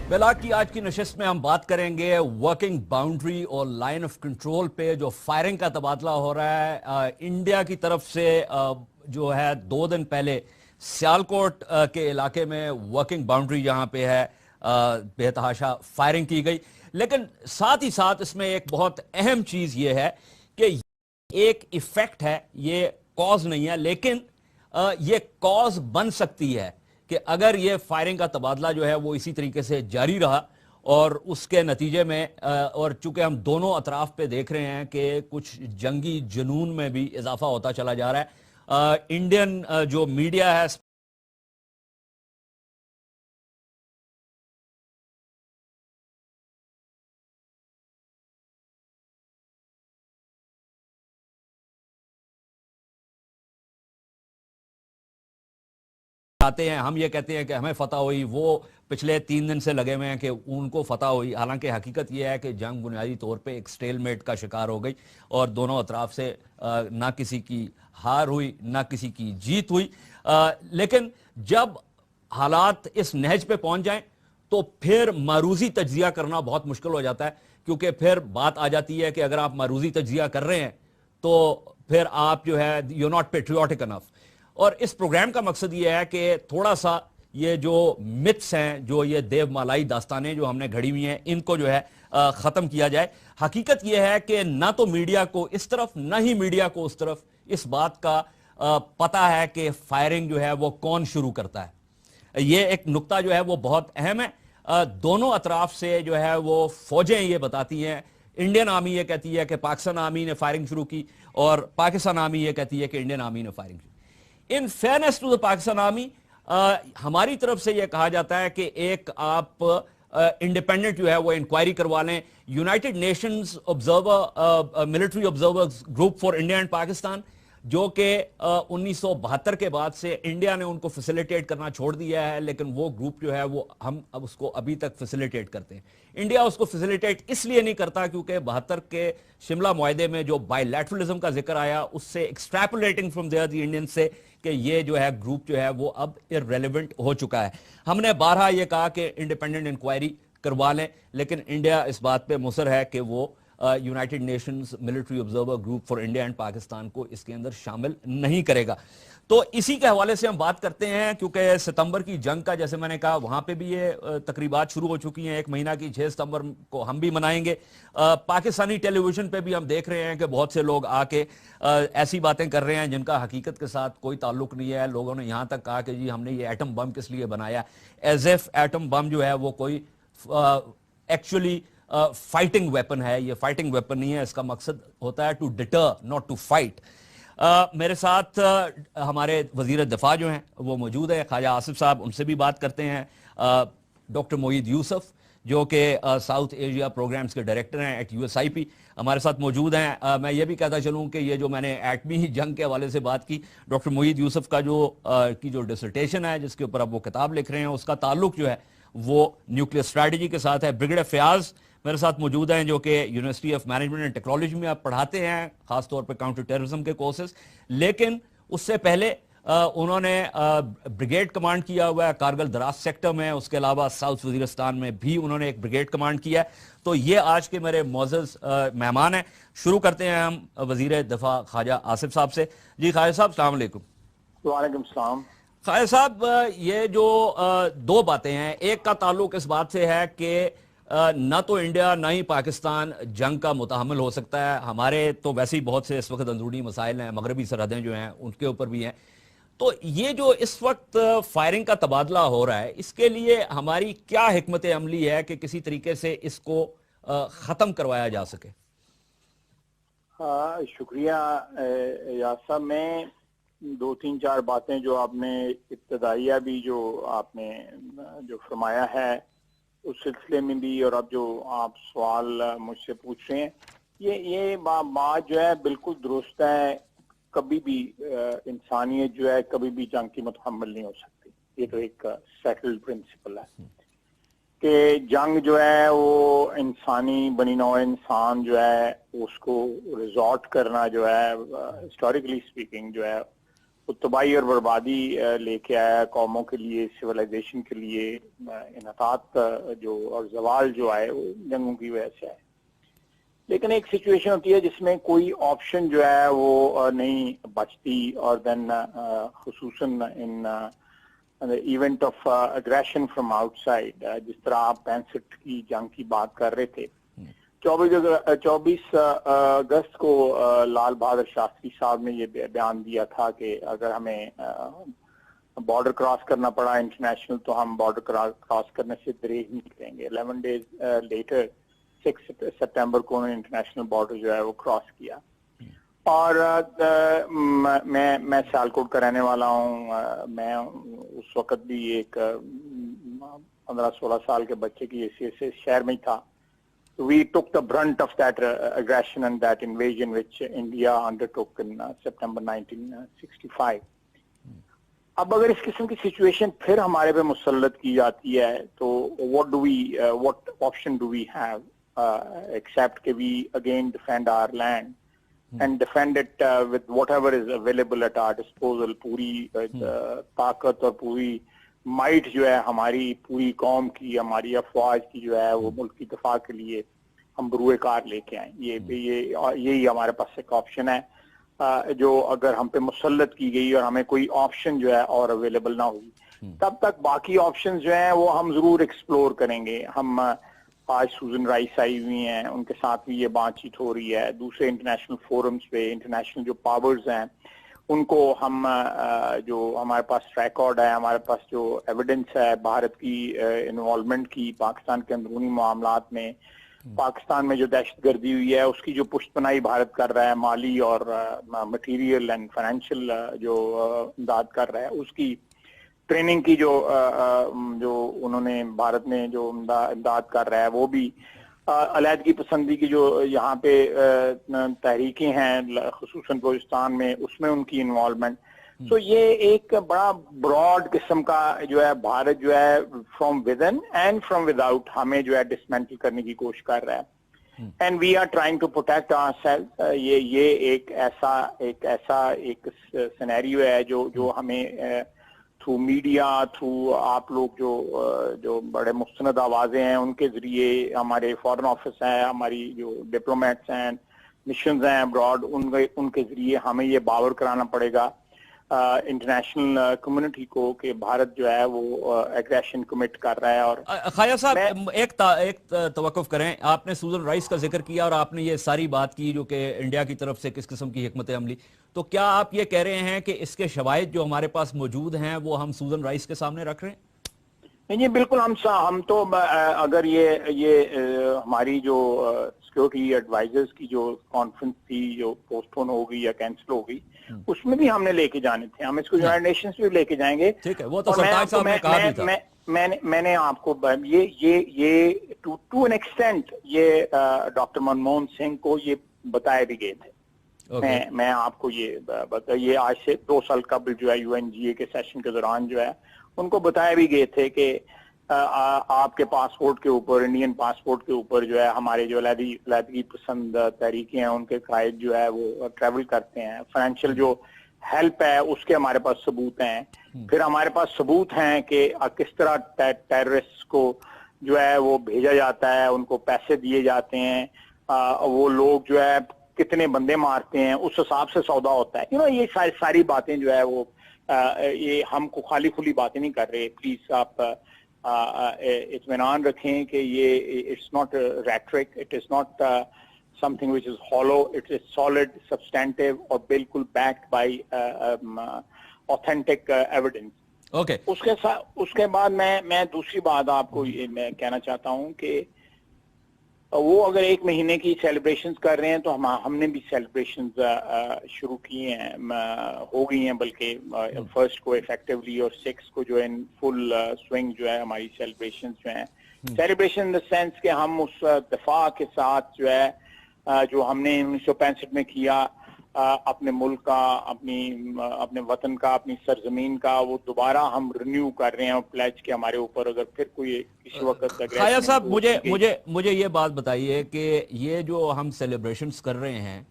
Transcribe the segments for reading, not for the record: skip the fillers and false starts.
बेलाक की आज की नशिस्त में हम बात करेंगे वर्किंग बाउंड्री और लाइन ऑफ कंट्रोल पे जो फायरिंग का तबादला हो रहा है इंडिया की तरफ से जो है 2 दिन पहले सियालकोट के इलाके में वर्किंग बाउंड्री जहां पे है बेतहाशा फायरिंग की गई। लेकिन साथ ही साथ इसमें एक बहुत अहम चीज ये है कि एक इफेक्ट है, ये कॉज नहीं है, लेकिन ये कॉज बन सकती है कि अगर ये फायरिंग का तबादला जो है वो इसी तरीके से जारी रहा और उसके नतीजे में और चूंकि हम दोनों अतराफ पे देख रहे हैं कि कुछ जंगी जुनून में भी इजाफा होता चला जा रहा है। इंडियन जो मीडिया है आते हैं, हम ये कहते हैं कि हमें फतह हुई, वो पिछले 3 दिन से लगे हुए हैं कि उनको फतह हुई। हालांकि हकीकत यह है कि जंग बुनियादी तौर पे एक स्टेलमेट का शिकार हो गई और दोनों अतराफ से ना किसी की हार हुई ना किसी की जीत हुई। लेकिन जब हालात इस नहज पे पहुंच जाएं तो फिर मारूजी तज्जिया करना बहुत मुश्किल हो जाता है, क्योंकि फिर बात आ जाती है कि अगर आप मारूजी तज्जिया कर रहे हैं तो फिर आप जो है यू नॉट पेट्रियाटिक इनफ। और इस प्रोग्राम का मकसद ये है कि थोड़ा सा ये जो मिथ्स हैं, जो ये देवमालाई दास्तानें जो हमने घड़ी हुई हैं, इनको जो है ख़त्म किया जाए। हकीकत ये है कि ना तो मीडिया को इस तरफ ना ही मीडिया को उस तरफ इस बात का पता है कि फायरिंग जो है वो कौन शुरू करता है। ये एक नुक्ता जो है वो बहुत अहम है। दोनों अतराफ से जो है वो फौजें ये बताती हैं, इंडियन आर्मी ये कहती है कि पाकिस्तान आर्मी ने फायरिंग शुरू की और पाकिस्तान आर्मी ये कहती है कि इंडियन आर्मी ने फायरिंग शुरू की। In fairness to the Pakistan army हमारी तरफ से यह कहा जाता है कि एक आप इंडिपेंडेंट जो है वो इंक्वायरी करवा लें। United Nations observer military observers group for India and Pakistan, जो कि 1972 के बाद से इंडिया ने उनको फैसिलिटेट करना छोड़ दिया है, लेकिन वो ग्रुप जो है वो हम अब उसको अभी तक फैसिलिटेट करते हैं। इंडिया उसको फैसिलिटेट इसलिए नहीं करता क्योंकि 72 के शिमला मुआहदे में जो बायलैटरलिज्म का जिक्र आया, उससे एक्सट्रैपोलेटिंग फ्रॉम देयर द इंडियन से कि ये जो है ग्रुप जो है वो अब इररेलेवेंट हो चुका है। हमने बारहा ये कहा कि इंडिपेंडेंट इंक्वायरी करवा लें, लेकिन इंडिया इस बात पे मुसर है कि वो United Nations military observer group for India and Pakistan को इसके अंदर शामिल नहीं करेगा। तो इसी के हवाले से हम बात करते हैं, क्योंकि सितंबर की जंग का जैसे मैंने कहा वहां पे भी ये तकरीबात शुरू हो चुकी हैं। 1 महीना की 6 सितंबर को हम भी मनाएंगे। पाकिस्तानी टेलीविजन पे भी हम देख रहे हैं कि बहुत से लोग आके ऐसी बातें कर रहे हैं जिनका हकीकत के साथ कोई ताल्लुक नहीं है। लोगों ने यहां तक कहा कि जी हमने ये एटम बम किस लिए बनाया, एज एफ एटम बम जो है वो कोई एक्चुअली फाइटिंग वेपन है। ये फाइटिंग वेपन नहीं है, इसका मकसद होता है to deter not to fight. मेरे साथ हमारे वजीर दिफा जो हैं वो मौजूद है, ख्वाजा आसिफ साहब, उनसे भी बात करते हैं। डॉक्टर मोईद यूसुफ जो कि साउथ एशिया प्रोग्राम्स के डायरेक्टर हैं एट USIP, हमारे साथ मौजूद हैं। मैं ये भी कहता चलूँ कि ये जो मैंने एटमी जंग के हवाले से बात की, डॉक्टर मोईद यूसुफ का जो डिसर्टेशन है जिसके ऊपर अब वो किताब लिख रहे हैं, उसका ताल्लुक जो है वो न्यूक्लियर स्ट्रैटेजी के साथ है। ब्रिगेडियर फयाज मेरे साथ मौजूद हैं जो कि university of management and technology में आप पढ़ाते हैं, खासतौर पर काउंटर टेररिज्म के कोर्सेज। लेकिन उससे पहले उन्होंने ब्रिगेड कमांड किया हुआ है कारगिल दराज सेक्टर में, उसके अलावा साउथ वजीरिस्तान में भी उन्होंने एक ब्रिगेड कमांड किया है। तो ये आज के मेरे मौजूद मेहमान हैं। शुरू करते हैं हम वजीर दिफा ख्वाजा आसिफ साहब से। जी ख्वाजा साहब, अस्सलाम वालेकुम। वालेकुम सलाम। ख्वाजा साहब, ये जो 2 बातें हैं, एक का ताल्लुक इस बात से है कि ना तो इंडिया ना ही पाकिस्तान जंग का मुतहम्मिल हो सकता है। हमारे तो वैसे ही बहुत से इस वक्त अंदरूनी मसाइल हैं, मगरबी सरहदें जो हैं उनके ऊपर भी हैं। तो ये जो इस वक्त फायरिंग का तबादला हो रहा है, इसके लिए हमारी क्या हिकमत अमली है कि किसी तरीके से इसको ख़त्म करवाया जा सके? शुक्रिया यासा। मैं 2-3-4 बातें जो आपने इब्तदाइया भी जो आपने जो फरमाया है उस सिलसिले में भी, और अब जो आप सवाल मुझसे पूछ रहे हैं, ये बात जो है बिल्कुल दुरुस्त है। कभी भी इंसानियत जो है कभी भी जंग की मुतहम्मिल नहीं हो सकती। ये तो एक सेटल्ड प्रिंसिपल है कि जंग जो है वो इंसानी बनी नौ इंसान जो है उसको रिजॉर्ट करना जो है हिस्टोरिकली स्पीकिंग जो है तबाही और बर्बादी लेके आया कौमों के लिए, सिविलाइजेशन के लिए, इनहतात जो और जवाल जो आए वो जंगों की वजह से आए। लेकिन एक सिचुएशन होती है जिसमें कोई ऑप्शन जो है वो नहीं बचती, और देन खुसूसन इन the event of aggression from outside, जिस तरह आप 65 की जंग की बात कर रहे थे, 24 अगस्त को लाल बहादुर शास्त्री साहब ने ये बयान दिया था कि अगर हमें बॉर्डर क्रॉस करना पड़ा इंटरनेशनल तो हम बॉर्डर क्रॉस करने से दरेज नहीं करेंगे। 11 डेज लेटर 6 सितंबर को उन्होंने इंटरनेशनल बॉर्डर जो है वो क्रॉस किया। और मैं सियालकोट का रहने वाला हूँ। मैं उस वक्त भी एक 15-16 साल के बच्चे की हैसियत से शहर में ही था। We took the brunt of that aggression and that invasion which India undertook in September 1965. अब अगर इस किस्म की सिचुएशन फिर हमारे पे मुसल्लत की जाती है तो what option do we have except कि we again defend our land and defend it with whatever is available at our disposal। पूरी ताकत और पूरी माइट जो है हमारी पूरी कौम की, हमारी अफवाज की जो है वो मुल्क की दफा के लिए हम बरूए कार लेके आए। यही हमारे पास एक ऑप्शन है जो अगर हम पे मुसल्लत की गई और हमें कोई ऑप्शन जो है और अवेलेबल ना हुई तब तक बाकी ऑप्शंस जो हैं वो हम जरूर एक्सप्लोर करेंगे। हम आज सूजन राइस आई हुई हैं, उनके साथ भी ये बातचीत हो रही है। दूसरे इंटरनेशनल फोरम्स पे इंटरनेशनल जो पावर्स हैं उनको हम जो हमारे पास रिकॉर्ड है, हमारे पास जो एविडेंस है भारत की इन्वॉल्वमेंट की पाकिस्तान के अंदरूनी मामलात में, पाकिस्तान में जो दहशतगर्दी हुई है उसकी जो पुष्टपनाही भारत कर रहा है, माली और मटेरियल एंड फाइनेंशियल जो इमदाद कर रहा है, उसकी ट्रेनिंग की जो उन्होंने भारत में जो इमदाद कर रहा है, वो भी अलहदगी पसंदी की जो यहाँ पे तहरीकें हैं खुसूसन बलूचिस्तान में, उसमें उनकी इन्वॉल्वमेंट। तो ये एक बड़ा ब्रॉड किस्म का जो है भारत जो है from with in and from without हमें जो है डिसमेंटल करने की कोशिश कर रहा है। And we are trying to protect ourselves. ये एक ऐसा सिनेरियो है जो हमें थ्रू मीडिया, थ्रू आप लोग जो बड़े मुस्तनद आवाजें हैं उनके जरिए, हमारे फॉरेन ऑफिस हैं, हमारी जो डिप्लोमेट्स हैं, मिशंस हैं अब्रॉड, उनके जरिए हमें ये बावर कराना पड़ेगा इंटरनेशनल कम्युनिटी को कि भारत जो है वो एग्रेशन कमिट कर रहा है। और खाया साहब एक तवक्कुफ करें, आपने सूजन राइस का जिक्र किया और आपने ये सारी बात की जो कि इंडिया की तरफ से किस किस्म की हिकमत अमली, तो क्या आप ये कह रहे हैं कि इसके शवाहिद जो हमारे पास मौजूद हैं वो हम सूजन राइस के सामने रख रहे हैं? नहीं, बिल्कुल हम तो अगर ये हमारी जो सिक्योरिटी एडवाइजर्स की जो कॉन्फ्रेंस थी जो पोस्टपोन हो गई या कैंसिल हो गई, उसमें भी हमने लेके जाने थे, हम इसको यूनाइटेड नेशंस भी लेके जाएंगे। ठीक है, वो तो सरताज साहब ने कहा भी था। मैंने आपको ये टू एन एक्सटेंट ये डॉक्टर मनमोहन सिंह को ये बताए भी गए थे। मैं आपको ये आज से 2 साल कबल जो है UNGA के सेशन के दौरान जो है उनको बताए भी गए थे कि आपके पासपोर्ट के ऊपर, इंडियन पासपोर्ट के ऊपर जो है हमारे जो अलहदगी पसंद तहरीकें हैं उनके कायद जो है वो ट्रेवल करते हैं। फाइनेंशियल जो हेल्प है उसके हमारे पास सबूत हैं। फिर हमारे पास सबूत हैं कि किस तरह टेररिस्ट को जो है वो भेजा जाता है, उनको पैसे दिए जाते हैं, वो लोग जो है कितने बंदे मारते हैं, उस हिसाब से सौदा होता है। ये सारी बातें जो है वो ये हमको खाली खुली बातें नहीं कर रहे। प्लीज आप इत्मीनान रखें कि ये it's not rhetoric, it is not something which is hollow, it is solid, substantive और बिल्कुल backed by authentic evidence. Okay, उसके बाद मैं दूसरी बात आपको ये मैं कहना चाहता हूं कि वो अगर 1 महीने की सेलिब्रेशंस कर रहे हैं तो हमने भी सेलिब्रेशंस शुरू किए हैं, हो गई हैं, बल्कि 1 को इफेक्टिवली और 6 को जो है इन फुल स्विंग जो है हमारी सेलिब्रेशंस जो हैं। सेलिब्रेशन इन द सेंस कि हम उस दफा के साथ जो है जो हमने 1965 में किया अपने मुल्क का, अपने वतन का, अपनी सरजमीन का, वो दोबारा हम रिन्यू कर रहे हैं प्लेज के हमारे ऊपर अगर फिर कोई किसी वक्त। खाया साहब मुझे ये बात बताइए कि ये जो हम सेलिब्रेशंस कर रहे हैं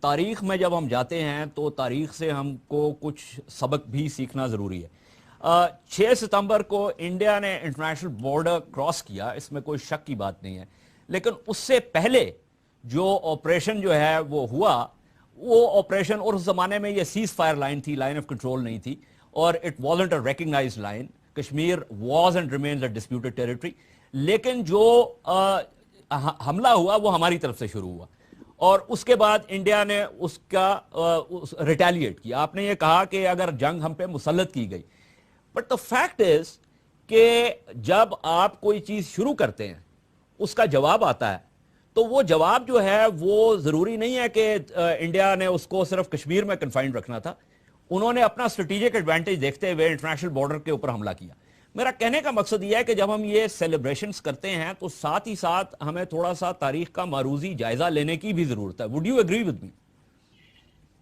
تاریخ میں جب ہم جاتے ہیں تو تاریخ سے ہم کو کچھ سبق بھی سیکھنا ضروری ہے. 6 ستمبر کو انڈیا نے انٹرنیشنل بارڈر کراس کیا, اس میں کوئی شک کی بات نہیں ہے, لیکن اس سے پہلے جو آپریشن جو ہے وہ ہوا, وہ آپریشن, اور اس زمانے میں یہ سیز فائر لائن تھی, لائن آف کنٹرول نہیں تھی, اور it wasn't a recognised line. Kashmir was and remains a disputed territory, لیکن جو حملہ ہوا وہ ہماری طرف سے شروع ہوا, اور اس کے بعد انڈیا نے اس کا ریٹیلیٹ کیا. آپ نے یہ کہا کہ اگر جنگ ہم پہ مسلط کی گئی, بٹ دا فیکٹ از کہ جب آپ کوئی چیز شروع کرتے ہیں اس کا جواب آتا ہے, تو وہ جواب جو ہے وہ ضروری نہیں ہے کہ انڈیا نے اس کو صرف کشمیر میں کنفائنڈ رکھنا تھا. انہوں نے اپنا اسٹریٹجک ایڈوانٹیج دیکھتے ہوئے انٹرنیشنل بارڈر کے اوپر حملہ کیا. میرا کہنے کا مقصد یہ ہے کہ جب ہم یہ سیلیبریشنز کرتے ہیں تو ساتھ ہی ساتھ ہمیں تھوڑا سا تاریخ کا معروضی جائزہ لینے کی بھی ضرورت ہے. Would you agree with me?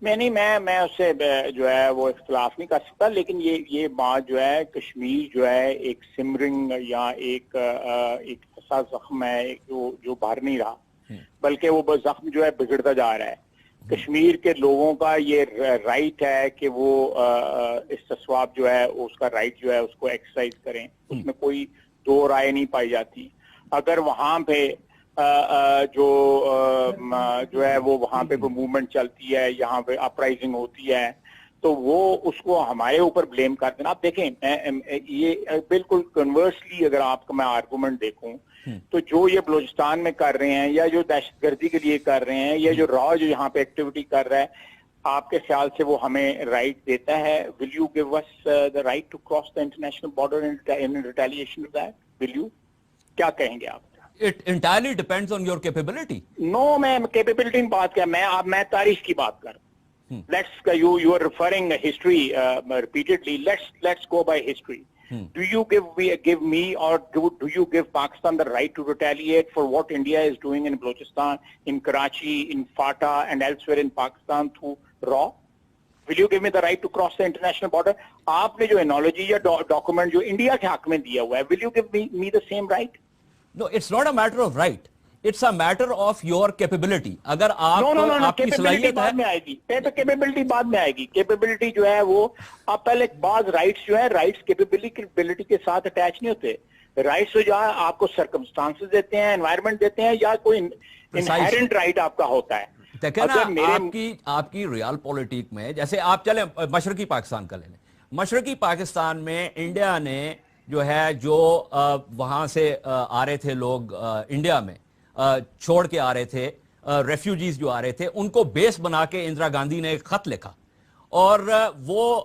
میں اس سے جو ہے وہ اختلاف نہیں کر سکتا, لیکن یہ بات جو ہے کشمیر جو ہے ایک سمرنگ یا ایک ایسا زخم ہے جو بھر نہیں رہا, بلکہ وہ زخم جو ہے بگڑتا جا رہا ہے. کشمیر کے لوگوں کا یہ رائٹ ہے کہ وہ استصواب جو ہے اس کا رائٹ جو ہے اس کو ایکسرسائز کریں, اس میں کوئی دو رائے نہیں پائی جاتی. اگر وہاں پہ جو ہے وہ وہاں پہ کوئی موومنٹ چلتی ہے, یہاں پہ اپرائزنگ ہوتی ہے, تو وہ اس کو ہمارے اوپر بلیم کرتے ہیں. آپ دیکھیں یہ بالکل کنورسلی اگر آپ کا میں آرگومنٹ دیکھوں تو جو یہ بلوچستان میں کر رہے ہیں, یا جو دہشت گردی کے لیے کر رہے ہیں, یا جو را جو یہاں پہ ایکٹیویٹی کر رہا ہے, آپ کے خیال سے وہ ہمیں رائٹ دیتا ہے؟ Will you give us the right to cross the international border in retaliation of that? Will you کیا کہیں گے آپ؟ It entirely depends on your capability. No, میں کیپیبلٹی کی بات کیا, میں تاریخ کی بات کر. Let's you are referring history repeatedly. Let's go by history. Do you give me or do you give Pakistan the right to retaliate for what India is doing in Balochistan, in Karachi, in FATA and elsewhere in Pakistan through RAW? Will you give me the right to cross the international border? آپ نے جو analogy یا document جو India کے حق میں دیا ہوا ہے, will you give me the same right? No, it's not a matter of right. It's a matter of your capability. اگر آپ کی صلاحیت بعد میں آئے گی, کیپیبلٹی بعد میں آئے گی. کیپیبلٹی جو ہے وہ آپ پہلے بعض رائٹس جو ہے رائٹس کیپیبلٹی کے ساتھ اٹیچ نہیں ہوتے. رائٹس جو ہے آپ کو سرکمسٹانسز دیتے ہیں, انوائرمنٹ دیتے ہیں, یا کوئی انہیرنٹ رائٹ آپ کا ہوتا ہے. دیکھیں نا, آپ کی ریال پولیٹک میں, جیسے آپ چلیں مشرقی پاکستان کا لے لیں. مشرقی پاکستان میں انڈیا نے جو ہے جو وہاں سے آ رہے تھے لوگ انڈیا میں چھوڑ کے آ رہے تھے, ریفیوجیز جو آ رہے تھے, ان کو بیس بنا کے اندرا گاندھی نے ایک خط لکھا, اور وہ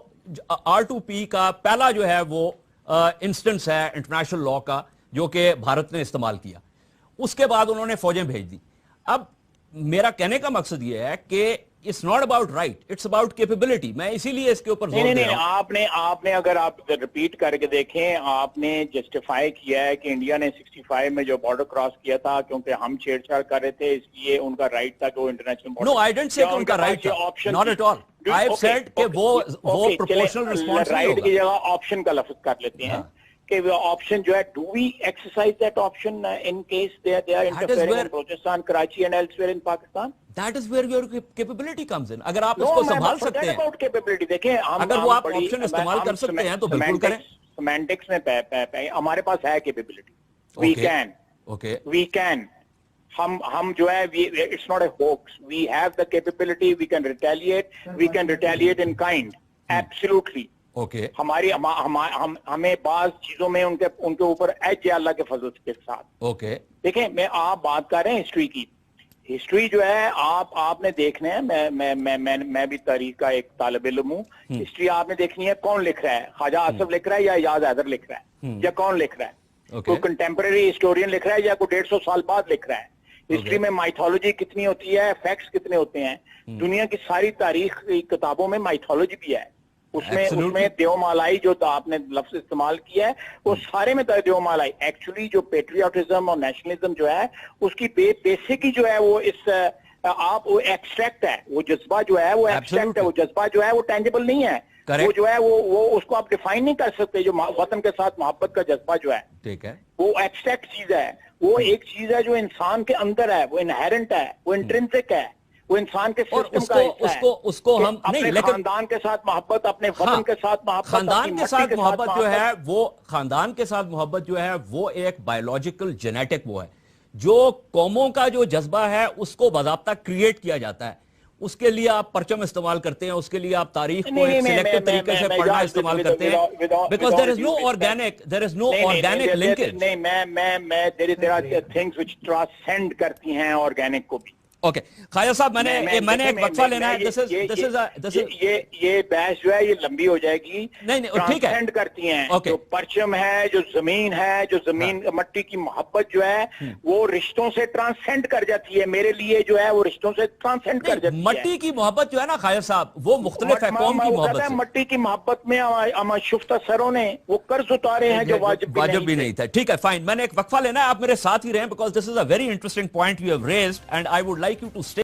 R2P کا پہلا جو ہے وہ انسٹنس ہے انٹرنیشنل لا کا جو کہ بھارت نے استعمال کیا. اس کے بعد انہوں نے فوجیں بھیج دی. اب میرا کہنے کا مقصد یہ ہے کہ it's not about right, it's about capability. میں اسی لیے اس کے اوپر زور دے رہا ہوں. آپ نے اگر آپ ریپیٹ کر کے دیکھیں, آپ نے جسٹیفائی کیا ہے کہ انڈیا نے 65 میں جو بارڈر کراس کیا تھا کیونکہ ہم چھیڑ چھاڑ کر رہے تھے, اس لیے ان کا رائٹ تھا کہ وہ international border. No, I didn't say کہ ان کا رائٹ تھا, not at all. I've said کہ وہ proportional response نہیں ہوگا. رائٹ کی جگہ آپشن کا لفظ کر لیتے ہیں کہ وہ آپشن جو ہے, do we exercise that option in case they are interfering in Balochistan, Karachi and elsewhere in Pakistan? That is where your capability comes in. اگر آپ اس کو سنبھال سکتے ہیں, دیکھیں اگر وہ آپ آپشن استعمال کر سکتے ہیں تو بالکل کریں. سیمینٹکس میں ہمارے پاس ہے کیپیبلٹی, we can. ہم جو ہے it's not a hoax, we have the capability, we can retaliate in kind, absolutely. ہمیں بعض چیزوں میں ان کے اوپر ایج ہے اللہ کے فضل کے ساتھ. دیکھیں, آپ بات کر رہے ہیں ہسٹری کی. ہسٹری جو ہے آپ نے دیکھنا ہے, میں بھی تاریخ کا ایک طالب علم ہوں. ہسٹری آپ نے دیکھنی ہے کون لکھ رہا ہے, خواجہ آصف لکھ رہا ہے یا یاد حیدر لکھ رہا ہے, یا کون لکھ رہا ہے, کوئی کنٹمپریری ہسٹورین لکھ رہا ہے یا کوئی 150 سال بعد لکھ رہا ہے. ہسٹری میں مائتھولوجی کتنی ہوتی ہے, فیکٹس کتنے ہوتے ہیں. دنیا کی ساری تاریخ کی کتابوں میں مائتھولوجی بھی ہے. اس میں دیو مالائی جو آپ نے لفظ استعمال کیا ہے وہ سارے میں دیو مالائی. ایکچولی جو پیٹریوٹزم اور نیشنلزم جو ہے اس کی بیسک ہی جو ہے وہ اس آپ وہ ایکسٹریکٹ ہے, وہ جذبہ جو ہے وہ ایکسٹریکٹ ہے, وہ جذبہ جو ہے وہ ٹینجیبل نہیں ہے. وہ جو ہے وہ اس کو آپ ڈیفائن نہیں کر سکتے. جو وطن کے ساتھ محبت کا جذبہ جو ہے وہ ایکسٹریکٹ چیز ہے. وہ ایک چیز ہے جو انسان کے اندر ہے, وہ انہیرنٹ ہے, وہ انٹرنسک ہے, وہ انسان کے اور سسٹم کا حصہ ہے اس کو کہ ہم نہیں اپنے لیکن خاندان کے ساتھ محبت، اپنے وطن کے ساتھ محبت، خاندان اپنی کے مٹی ساتھ محبت جو ہے وہ خاندان کے ساتھ محبت جو ہے وہ ایک بایولوجیکل جینیٹک وہ ہے جو قوموں کا جو جذبہ ہے اس کو باضابطہ کریٹ کیا جاتا ہے. اس کے لیے آپ پرچم استعمال کرتے ہیں، اس کے لیے آپ تاریخ کو ایک سلیکٹو طریقے سے پڑھنا استعمال کرتے ہیں because there is no organic linkage. نہیں، میں there are things which transcend کرتی ہیں آرگینک کو بھی. اوکے خواجہ صاحب میں نے ایک وقفہ لینا ہے. یہ بحث جو ہے یہ لمبی ہو جائے گی. نہیں ٹھیک ہے. ٹرانسینڈ کرتی ہیں جو پرچم ہے، جو زمین ہے، جو زمین مٹی کی محبت جو ہے وہ رشتوں سے ٹرانسینڈ کر جاتی ہے. میرے لیے جو ہے وہ رشتوں سے ٹرانسینڈ کر جاتی ہے. مٹی کی محبت جو ہے نا خواجہ صاحب وہ مختلف ہے قوم کی محبت سے. مٹی کی محبت میں ہم شفتہ سروں نے وہ قرض اتارے ہیں جو واجب بھی نہیں تھا. ٹھیک ہے فائن، میں نے ایک وقفہ لینا ہے، آپ میرے ساتھ ہی رہیں because this is a very interesting point you have raised and I would like you to stay